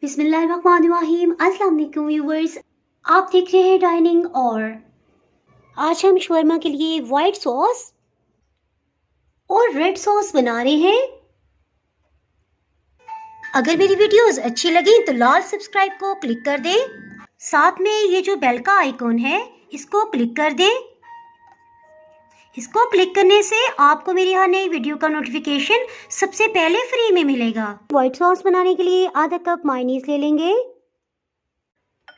बिस्मिल्लाहिर्रहमानिर्रहीम। अस्सलाम वालेकुम व्यूवर्स, आप देख रहे हैं डाइनिंग। और आज हम शवरमा के लिए वाइट सॉस और रेड सॉस बना रहे हैं। अगर मेरी वीडियोस अच्छी लगी तो लाल सब्सक्राइब को क्लिक कर दें, साथ में ये जो बेल का आइकॉन है इसको क्लिक कर दें। इसको क्लिक करने से आपको मेरी हर नई वीडियो का नोटिफिकेशन सबसे पहले फ्री में मिलेगा। व्हाइट सॉस बनाने के लिए आधा कप मायोनीज ले लेंगे,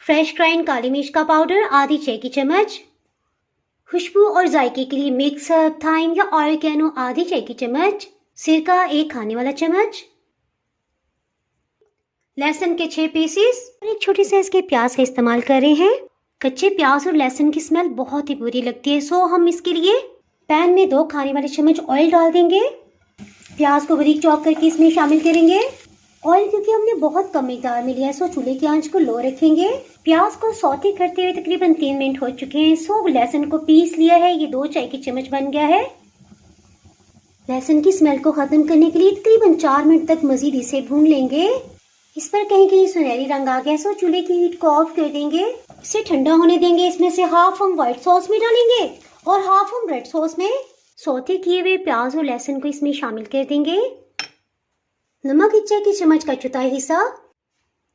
फ्रेश ग्राइंड काली मिर्च का पाउडर आधी चाय की चम्मच, खुशबू और जायके के लिए मिक्स हर्ब थाइम या ऑरिगेनो आधी चाय की चम्मच, सिरका 1 खाने वाला चम्मच, लहसुन के 6 पीसेस और एक छोटी साइज के प्याज का इस्तेमाल कर रहे हैं। कच्चे प्याज और लहसुन की स्मेल बहुत ही बुरी लगती है, सो हम इसके लिए पैन में 2 खाने वाले चम्मच ऑयल डाल देंगे। प्याज को बारीक चॉप करके इसमें शामिल करेंगे। ऑयल क्योंकि हमने बहुत कम मिकदार में लिया है, सो चूल्हे की आंच को लो रखेंगे। प्याज को सौते करते हुए तकरीबन 3 मिनट हो चुके हैं। सो लहसुन को पीस लिया है, ये 2 चाय की चम्मच बन गया है। लहसुन की स्मेल को खत्म करने के लिए तकरीबन 4 मिनट तक मजीद इसे भून लेंगे। इस पर कहीं कहीं सुनहरी रंग आ गया, सो चूल्हे की हीट को ऑफ कर देंगे। इसे ठंडा होने देंगे। इसमें से हाफ हम व्हाइट सॉस में डालेंगे और हाफ हम रेड सॉस में। सौते किए हुए प्याज और लहसुन को इसमें शामिल कर देंगे। नमक 1 चाय की चम्मच का चौथाई हिस्सा,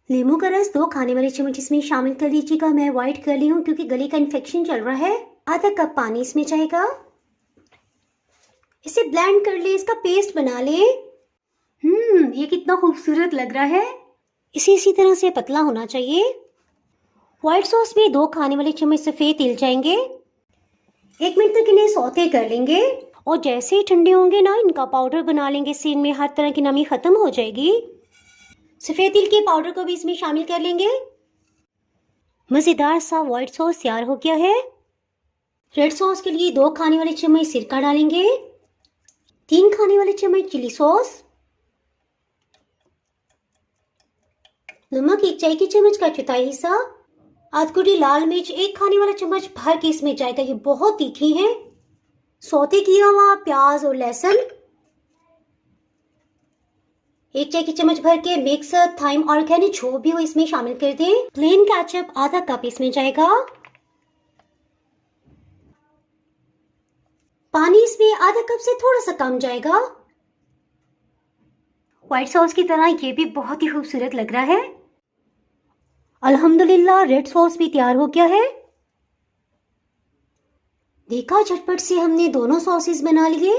नींबू का रस 2 खाने वाले चम्मच इसमें शामिल कर लीजिएगा। मैं अवॉइड कर ली हूँ क्योंकि गले का इन्फेक्शन चल रहा है। आधा कप पानी इसमें जाएगा। इसे ब्लेंड कर ले, इसका पेस्ट बना ले। ये कितना खूबसूरत लग रहा है। इसे इसी तरह से पतला होना चाहिए। व्हाइट सॉस में 2 खाने वाले चम्मच सफेद तिल जाएंगे। 1 मिनट तक इन्हें सौते कर लेंगे और जैसे ही ठंडे होंगे ना, इनका पाउडर बना लेंगे। इससे इनमें हर तरह की नमी खत्म हो जाएगी। सफेद तिल के पाउडर को भी इसमें शामिल कर लेंगे। मजेदार सा व्हाइट सॉस तैयार हो गया है। रेड सॉस के लिए 2 खाने वाले चम्मच सिरका डालेंगे, 3 खाने वाले चम्मच चिली सॉस, नमक 1 चाय की चम्मच का चौथाई हिस्सा, आध कुटी लाल मिर्च 1 खाने वाला चम्मच भर के इसमें जाएगा। ये बहुत तीखी है। सौते किया हुआ प्याज और लहसुन 1 चाय की चम्मच भर के मिक्स थाइम ऑर्गेनिक जो भी हो इसमें शामिल कर दें। प्लेन केचप आधा कप इसमें जाएगा। पानी इसमें आधा कप से थोड़ा सा कम जाएगा। व्हाइट सॉस की तरह ये भी बहुत ही खूबसूरत लग रहा है। अल्हम्दुलिल्लाह रेड सॉस भी तैयार हो गया है। देखा, झटपट से हमने दोनों सॉसेस बना लिए।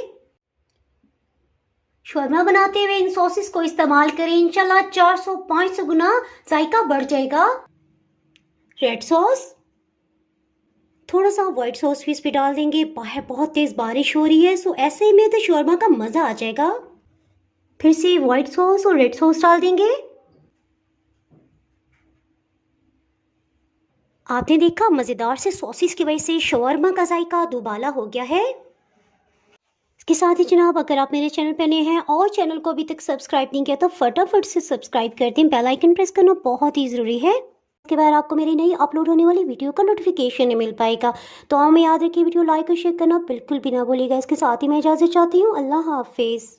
शवरमा बनाते हुए इन सॉसेस को इस्तेमाल करें, इंशाल्लाह 400-500 गुना जायका बढ़ जाएगा। रेड सॉस, थोड़ा सा व्हाइट सॉस भी इस पे डाल देंगे। बाहर बहुत तेज बारिश हो रही है, सो ऐसे में तो शवरमा का मजा आ जाएगा। फिर से व्हाइट सॉस और रेड सॉस डाल देंगे। आपने देखा, मजेदार से सॉसेस की वजह से शवरमा का जायका दुबाला हो गया है। इसके साथ ही जनाब, अगर आप मेरे चैनल पर नए हैं और चैनल को अभी तक सब्सक्राइब नहीं किया तो फटाफट से सब्सक्राइब कर दें। बेल आइकन प्रेस करना बहुत ही ज़रूरी है। इसके बाद आपको मेरी नई अपलोड होने वाली वीडियो का नोटिफिकेशन नहीं मिल पाएगा। तो हमें याद रखिए, वीडियो लाइक और शेयर करना बिल्कुल भी ना भूलिएगा। इसके साथ ही मैं इजाज़त चाहती हूँ। अल्लाह हाफिज़।